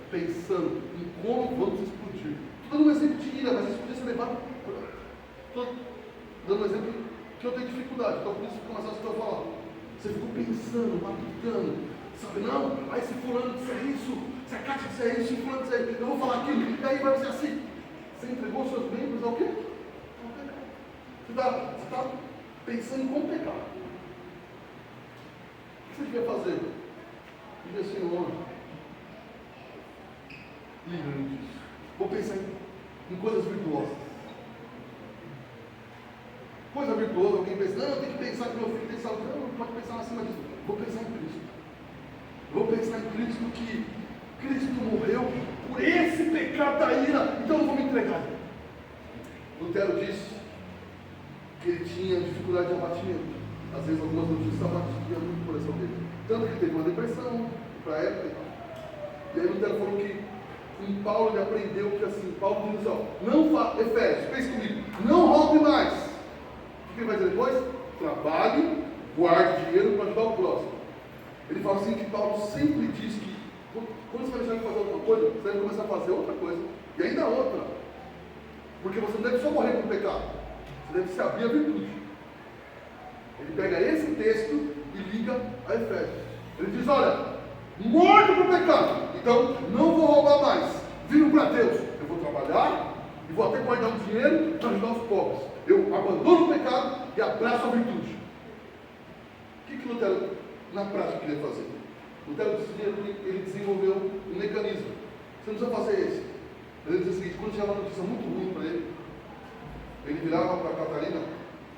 pensando em como vamos explodir. Estou dando um exemplo de ira, mas isso podia ser levado. Estou dando um exemplo que eu tenho dificuldade, então por isso fica mais fácil que eu falar. Você ficou pensando, matutando, sabe, não? Aí se fulano disser isso, se a Cátia disser isso, se fulano disser isso, eu vou falar aquilo, e aí vai ser assim. Você entregou os seus membros ao quê? Você está pensando em como pecar. O que você devia fazer? Dizer, Senhor, livre-me disso. Vou pensar em coisas virtuosas. Coisa virtuosa, alguém pensa, não, eu tenho que pensar que meu filho tem saúde. Não pode pensar acima disso. Vou pensar em Cristo. Cristo que Cristo morreu por esse pecado da ira, então eu vou me entregar. Lutero disse que ele tinha dificuldade de abatimento. Às vezes algumas notícias abatiam muito o coração dele. Tanto que ele teve uma depressão para a época e tal. E aí Lutero falou que em Paulo ele aprendeu que assim, Paulo diz assim, não faça, Efésios, pense comigo, não roube mais. O que ele vai dizer depois? Trabalhe, guarde dinheiro para ajudar o próximo. Ele fala assim que Paulo sempre diz que quando você vai deixar de fazer alguma coisa, você deve começar a fazer outra coisa. E ainda outra. Porque você não deve só morrer com o pecado. Você deve se abrir a virtude. Ele pega esse texto e liga a Efésios. Ele diz, olha, morto para o pecado. Então, não vou roubar mais. Viro para Deus. Eu vou trabalhar e vou até guardar um dinheiro para ajudar os pobres. Eu abandono o pecado e abraço a virtude. O que Lutero, na prática, queria fazer? Lutero ele desenvolveu um mecanismo. Você não precisa fazer esse. Ele dizia o seguinte, quando chegava uma notícia muito ruim para ele, ele virava para a Catarina,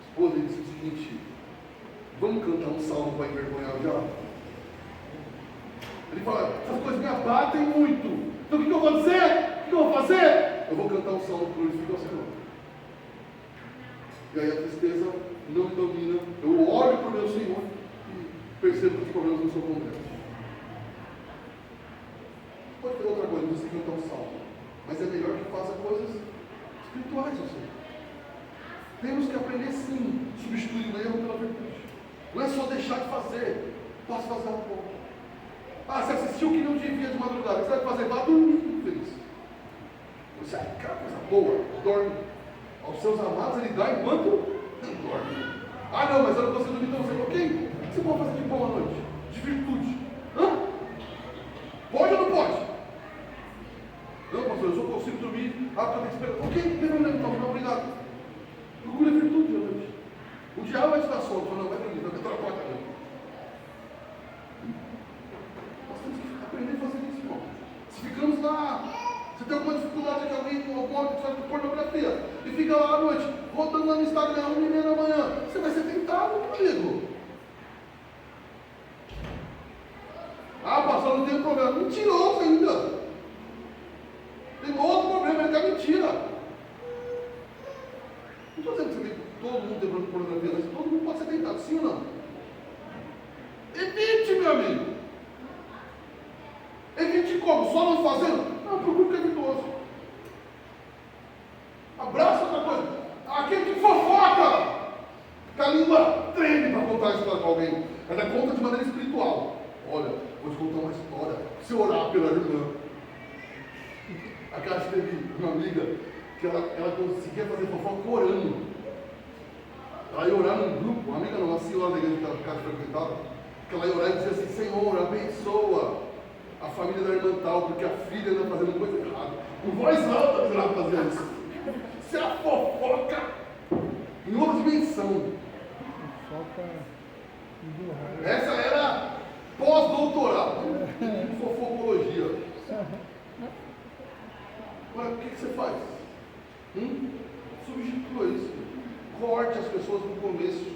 esposa, e disse o seguinte, vamos cantar um salmo para envergonhar o diabo? Ele fala, essas coisas me abatem muito. Então o que eu vou dizer? O que eu vou fazer? Eu vou cantar um salmo para glorificar o Senhor. E aí a tristeza não me domina. Eu olho para o meu Senhor e percebo que os problemas não são concretos. Pode ter outra coisa, você cantar um salmo. Mas é melhor que faça coisas espirituais ao Senhor. Temos que aprender sim, substituir o erro pela virtude. Não é só deixar de fazer, posso fazer um pouco. Ah, você assistiu o que não devia de madrugada, você vai fazer, vá dormir, feliz. Você é aquela coisa boa, dorme. Aos seus amados ele dá enquanto não dorme. Ah não, mas eu não consigo dormir, então você, ok? O que você pode fazer de bom à noite? De virtude. Hã? Pode ou não pode? Não, pastor, eu só consigo dormir. Ah, porque eu tenho que esperar. Ok, não tem problema, então, não, obrigado. Procura virtude à noite. O diabo vai te dar sono, não vai dormir, vai entrar na porta dele. Nós temos que aprender a fazer isso, irmão. Se ficamos lá, você tem alguma dificuldade que alguém com alguma de pornografia e fica lá à noite, voltando lá no Instagram, 1h30 da manhã, você vai ser tentado, amigo. Ah, pastor, não tem problema. Mentiroso ainda. Tem outro problema, é que é mentira. Não estou dizendo que todo mundo tem pornografia, mas todo mundo pode ser tentado, sim ou não? Evite, meu amigo. Evite como? Só não fazendo? Não, procure que é virtuoso. Abraça outra coisa. Aquele que fofoca, que a língua treme para contar a história com alguém. Ela conta de maneira espiritual. Olha, vou te contar uma história. Se orar pela irmã. A Cátia teve uma amiga que ela conseguia fazer fofoca orando. Ela ia orar num grupo, uma amiga não, uma senhora da igreja que a Cátia frequentava, que ela ia orar e dizia assim, Senhor, abençoa a família da irmã tal, porque a filha anda fazendo coisa errada. Com voz alta, ela fazia isso. Isso é a fofoca em outra dimensão. Essa era pós-doutorado em fofocologia. Agora, o que você faz? Substitua isso. Corte as pessoas no começo.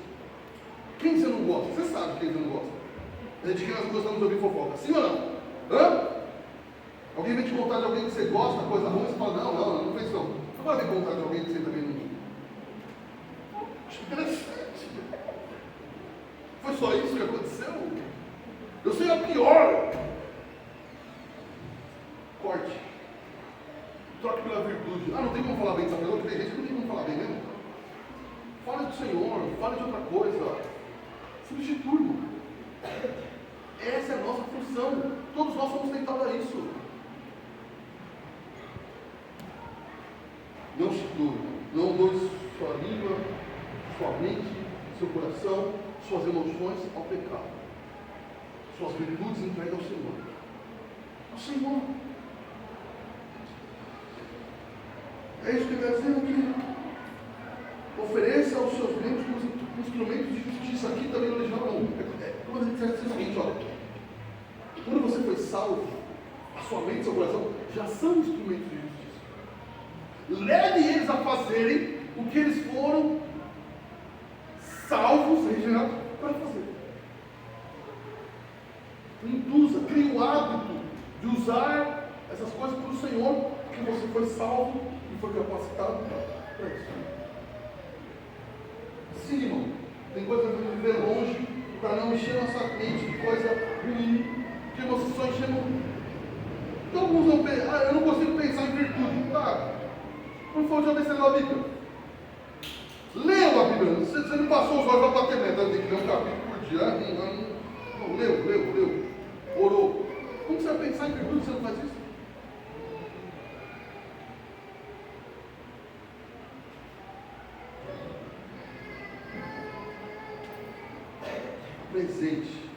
Quem você não gosta? Você sabe quem você não gosta. É de quem nós gostamos de ouvir fofoca. Sim ou não? Hã? Alguém vem te contar de alguém que você gosta, coisa ruim, você fala, não fez não. Agora vem contar de alguém que você também não. Acho interessante. Foi só isso que aconteceu? Eu sei a pior. Corte. Troque pela virtude. Ah, não tem como falar bem dessa pessoa, porque tem gente que não tem como falar bem mesmo. Fale do Senhor, fale de outra coisa. Substitua, irmão. Essa é a nossa função. Todos nós somos tentados a isso. Não se turbe. Não doe sua língua, sua mente, seu coração, suas emoções ao pecado. Suas virtudes entregue ao Senhor. Ao Senhor. É isso que ele está dizendo aqui. Ofereça aos seus membros como instrumentos de justiça. Aqui também no original não. Como a gente diz o seguinte, olha. Quando você foi salvo, a sua mente e seu coração já são instrumentos de justiça. Leve eles a fazerem o que eles foram salvos, regenerados, para fazer. Induza, crie o hábito usar essas coisas para o Senhor, porque você foi salvo e foi capacitado para isso. Sim, irmão, tem coisa que eu viver longe para não encher nossa mente de coisa ruim, que você só enchendo. Então alguns não pensam, eu não consigo pensar em virtude. Tá, não foi onde você leu a Bíblia. Leu a Bíblia, você não passou os olhos para bater meta, tem que ler um capítulo por dia. Não, leu, orou. Como você vai pensar em virtude se você não faz isso? Presente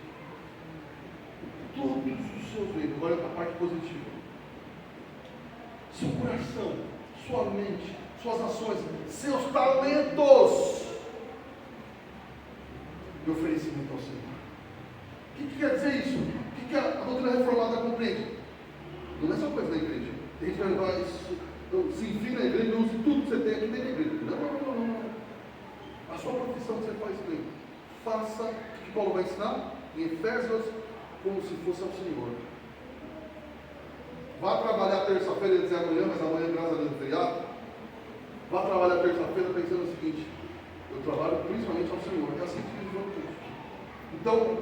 todos os seus meios. Olha para a parte positiva. Seu coração, sua mente, suas ações, seus talentos de oferecimento ao Senhor. O que quer dizer isso? O que a doutrina reformada compreende? Não é só coisa da igreja. Tem gente que vai levar isso, se enfim na igreja e use tudo que você tem aqui dentro da igreja. Não. A sua profissão você faz bem. Faça o que Paulo vai ensinar em Efésios como se fosse ao Senhor. Vá trabalhar terça-feira, ele dizer amanhã, mas amanhã, graças a Deus, é feriado. Vá trabalhar terça-feira pensando o seguinte: eu trabalho principalmente ao Senhor. É assim que vive o Cristo. Então,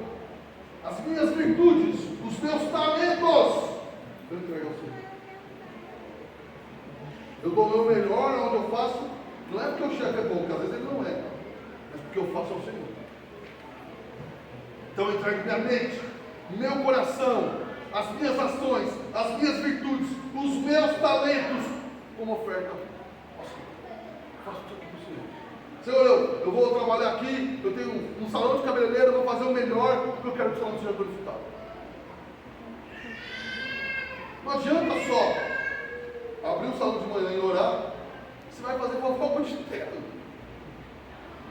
as minhas virtudes, os meus talentos, eu entrego ao Senhor. Eu dou o meu melhor onde eu faço, não é porque o chefe é bom, porque às vezes ele não é, mas porque eu faço ao Senhor. Então eu entrego minha mente, meu coração, as minhas ações, as minhas virtudes, os meus talentos, como oferta ao Senhor. Faço tudo aqui para o Senhor. Senhor, eu vou trabalhar aqui, eu tenho um salão de cabeleireiro, eu vou fazer o melhor, porque eu quero que o salão seja glorificado. Não adianta só abrir o salão de manhã e orar, você vai fazer fofoca o dia inteiro.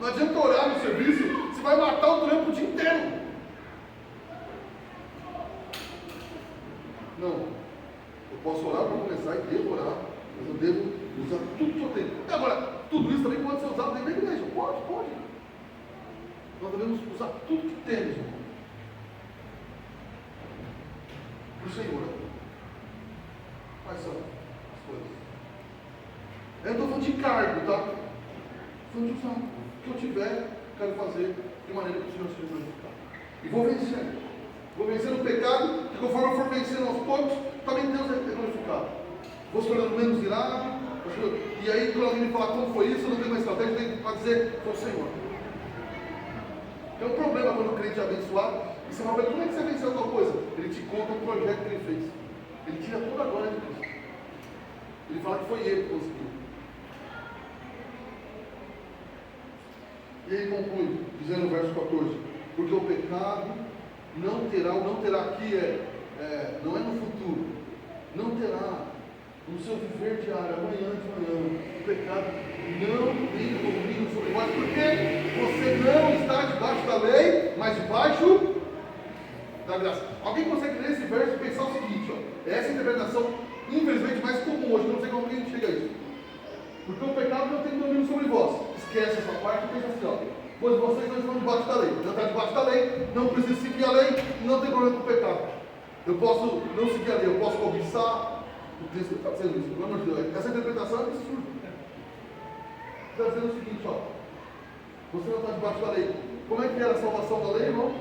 Não adianta orar no serviço, você vai matar o trampo o dia inteiro. Não, eu posso orar para começar e devo orar, mas eu devo usar tudo que eu tenho. E agora, tudo isso também pode ser usado dentro da igreja. Pode. Nós devemos usar tudo que temos, irmão, para o Senhor. Quais são as coisas? Eu não estou falando de cargo, tá? Estou falando de usar. O que eu tiver, quero fazer de maneira que o Senhor seja glorificado. E vou vencendo. Vou vencendo o pecado, e conforme eu for vencendo aos poucos, também Deus é glorificado. Vou se tornando menos irado, e aí quando alguém me falar como foi isso, eu não tenho uma estratégia, eu tenho que dizer, foi o Senhor. Tem um problema quando o crente é abençoado, e você fala, como é que você venceu tal coisa? Ele te conta o projeto que ele fez. Ele tira toda a glória de Cristo. Ele fala que foi ele que conseguiu. E aí conclui, dizendo no verso 14, porque o pecado não terá aqui não é no futuro, não terá no seu viver diário, amanhã de manhã, o pecado não tem domínio sobre vós, porque você não está debaixo da lei, mas debaixo da graça. Alguém consegue ler esse verso e pensar o seguinte, ó, essa interpretação, infelizmente, mais comum hoje, eu não sei como a gente chega a isso. Porque o pecado não tem domínio sobre vós. Esquece essa parte e pensa assim, ó. Pois vocês não estão debaixo da lei. Não está debaixo da lei, não precisa seguir a lei, não tem problema com o pecado. Eu posso não seguir a lei, eu posso cobiçar. O texto está dizendo isso, pelo amor de Deus. Essa interpretação é absurda. Está dizendo o seguinte, ó. Você não está debaixo da lei. Como é que era a salvação da lei, irmão?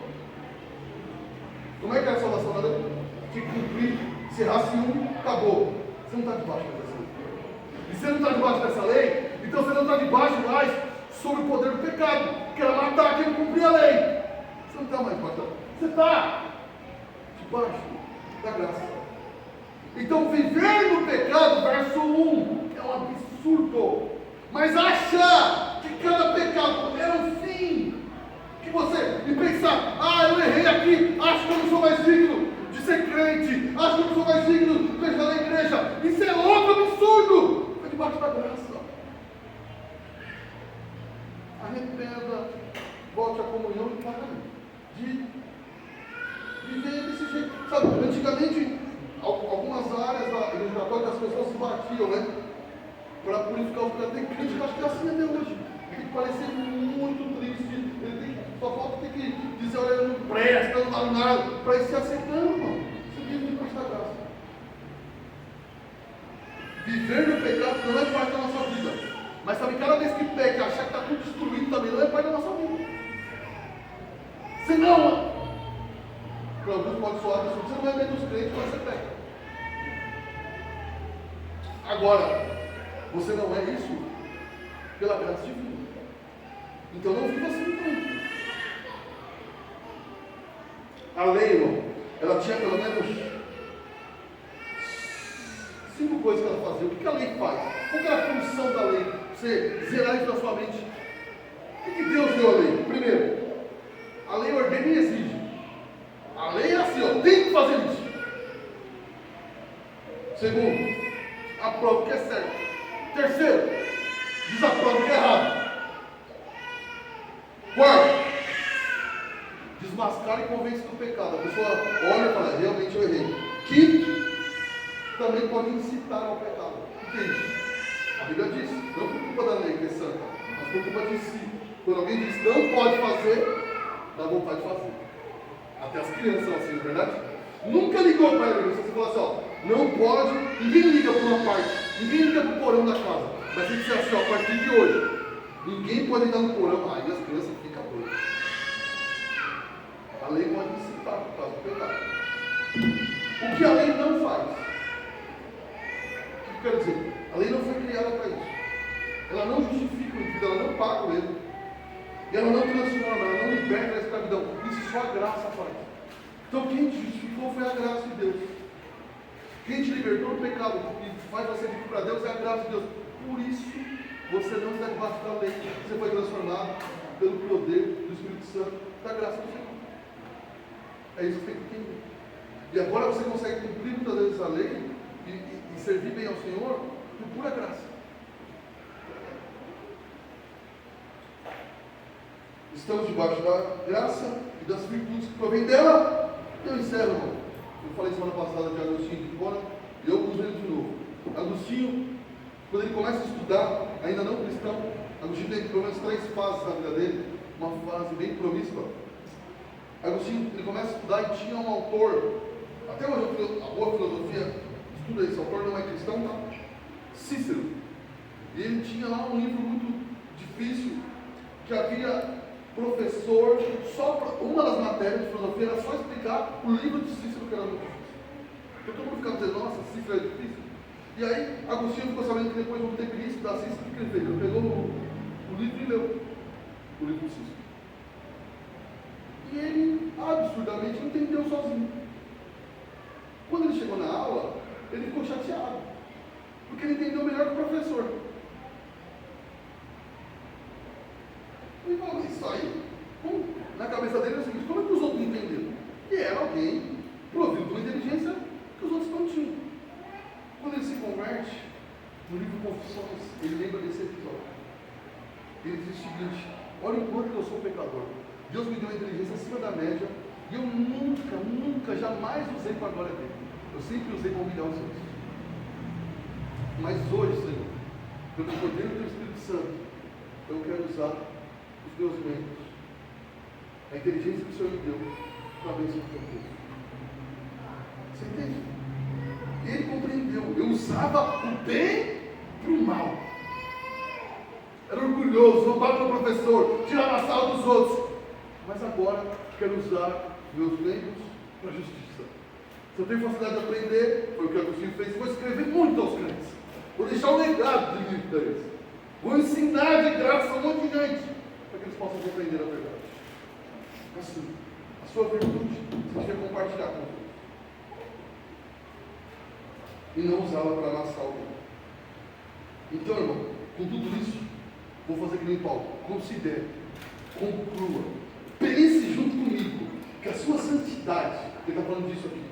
Como é que era a salvação da lei? Tinha que cumprir, se errasse um, acabou. Você não está debaixo dessa lei. E se você não está debaixo dessa lei, então você não está debaixo mais sobre o poder do pecado, que era matar quem não cumpria a lei. Você não está mais debaixo da lei. Você está debaixo da graça. Então viver no pecado, verso 1, é um absurdo. Mas achar que cada pecado é um fim, que você, e pensar, eu errei aqui, acho que eu não sou mais digno de ser crente, acho que eu não sou mais digno de estar na igreja, isso é outro absurdo. É debaixo da graça. Arrependa, volte à comunhão e pare de viver desse jeito. Sabe, antigamente, algumas áreas da igreja católica, as pessoas se batiam, né? Para purificar o pecado. Tem crente que acho que é assim até hoje. Tem que parecer muito triste. Só falta ter que dizer, olha, não presta, não vale nada, para ir se aceitando, irmão. Você vive debaixo da graça. Viver no pecado não é parte da nossa vida. Mas sabe, cada vez que peca, achar que está tudo destruído também não é parte da nossa vida. Senão, para alguns pode soar absurdo, você não é menos crente quando você peca. Agora, você não é isso pela graça divina. Então não viva assim também. A lei, irmão, ela tinha pelo menos 5 coisas que ela fazia. O que a lei faz? Qual é a função da lei? Você zerar isso na sua mente. O que Deus deu a lei? Primeiro, a lei ordena e exige. A lei é assim, ó, tem que fazer isso. Segundo, aprova o que é certo. Terceiro, desaprova o que é errado. Quarto, desmascara e convence do pecado. A pessoa olha e fala, realmente eu errei. Quinto, também pode incitar ao pecado. O que é isso? A Bíblia diz, não por culpa da lei que é santa, mas por culpa de si. Quando alguém diz não pode fazer, dá vontade de fazer. Até as crianças são assim, não é verdade? Nunca ligou para ele, você falou assim, ó, não pode, ninguém liga para uma parte, ninguém liga para o porão da casa, mas tem que ser assim, ó, a partir de hoje, ninguém pode entrar no porão, aí as crianças ficam doidas. A lei pode incitar por causa do pecado. O que a lei não faz? O que eu quero dizer? A lei não foi criada para isso. Ela não justifica o indivíduo, ela não paga o erro. E ela não transforma, ela não liberta da escravidão. Isso só a graça faz. Então quem te justificou foi a graça de Deus. Quem te libertou do pecado e faz você vir para Deus é a graça de Deus. Por isso, você não está debaixo da lei. Você foi transformado pelo poder do Espírito Santo, da graça do Senhor. É isso que tem que entender. E agora você consegue cumprir muitas vezes a lei e servir bem ao Senhor por pura graça. Estamos debaixo da graça e das virtudes que provém dela. Eu encerro, irmão. Eu falei semana passada de Agostinho de Hipona e eu uso ele de novo. Agostinho, quando ele começa a estudar, ainda não cristão, Agostinho tem pelo menos 3 fases na vida dele, uma fase bem promíscua. Agostinho, ele começa a estudar e tinha um autor, até hoje a boa filosofia estuda esse autor, não é cristão, não, Cícero. E ele tinha lá um livro muito difícil, que havia professor, só uma das matérias de filosofia era só explicar o livro de Cícero, que era muito difícil. Então todo mundo ficava dizendo, nossa, Cícero é difícil. E aí Agostinho ficou sabendo que depois de um tempo de estudar Cícero, o que ele fez? Ele pegou o livro e leu o livro de Cícero. E ele absurdamente entendeu sozinho. Quando ele chegou na aula, ele ficou chateado, porque ele entendeu melhor que o professor. Ele falou, isso aí, na cabeça dele é o seguinte, como é que os outros entenderam? E era alguém provido de uma inteligência que os outros não tinham. Quando ele se converte, no livro Confissões, ele lembra desse episódio. Ele diz o seguinte, olha o quanto eu sou pecador. Deus me deu uma inteligência acima da média e eu nunca, jamais usei para a glória dele. Eu sempre usei para humilhar os outros. Mas hoje, Senhor, pelo poder do Espírito Santo, eu quero usar os meus membros, a inteligência que o Senhor me deu, para abençoar o teu povo. Você entende? Ele compreendeu. Eu usava o bem para o mal. Era orgulhoso, roubava do professor, tirava a sala dos outros. Mas agora quero usar meus membros para a justiça. Se eu tenho facilidade de aprender, foi o que Agostinho fez, vou escrever muito aos crentes. Vou deixar um legado de livro para eles. Vou ensinar de graça a um monte de gente, para que eles possam compreender a verdade. Assim, a sua virtude, você deve compartilhar com os outros. E não usá-la para amassar alguém. Então, irmão, com tudo isso, vou fazer que nem Paulo. Considere, conclua, pense junto comigo que a sua santidade, ele está falando disso aqui,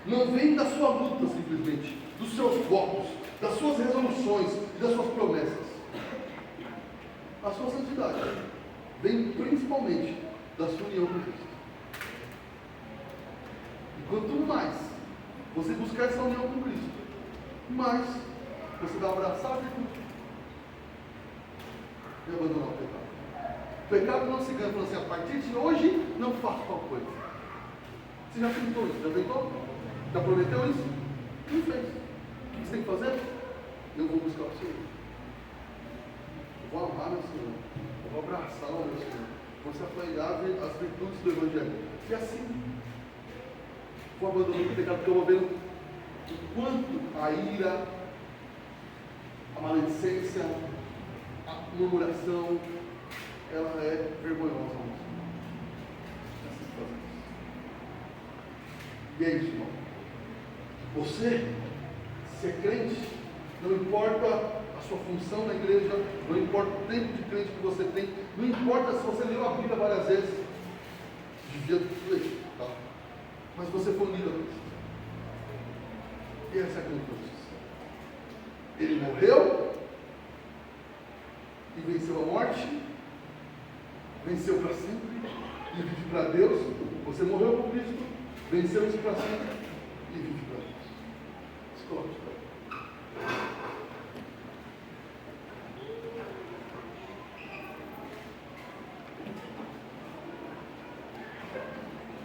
não vem da sua luta simplesmente, dos seus votos, das suas resoluções e das suas promessas. A sua santidade vem principalmente da sua união com Cristo. E quanto mais você buscar essa união com Cristo, mais você vai abraçar a virtude e abandonar o pecado. O pecado não se ganha falando assim, a partir de hoje não faço tal coisa. Você já tentou isso? Já tentou? Já prometeu isso? Não fez. O que você tem que fazer? eu vou buscar o Senhor. Eu vou amar meu Senhor. Eu vou abraçar o meu Senhor. Vou se apegar às virtudes do Evangelho. E assim, vou abandonando o pecado, porque eu vou vendo o quanto a ira, a maledicência, a murmuração, ela é vergonhosa. Assim fazemos. E é isso, irmão. Você, se é crente, não importa a sua função na igreja, não importa o tempo de crente que você tem, não importa se você leu a Bíblia várias vezes, devia ler, tá? Mas você foi unido a Cristo. E essa é a grande notícia. Ele morreu e venceu a morte, venceu para sempre e vive para Deus. Você morreu por Cristo, venceu isso para sempre e vive para Deus. Se coloque para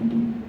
Deus.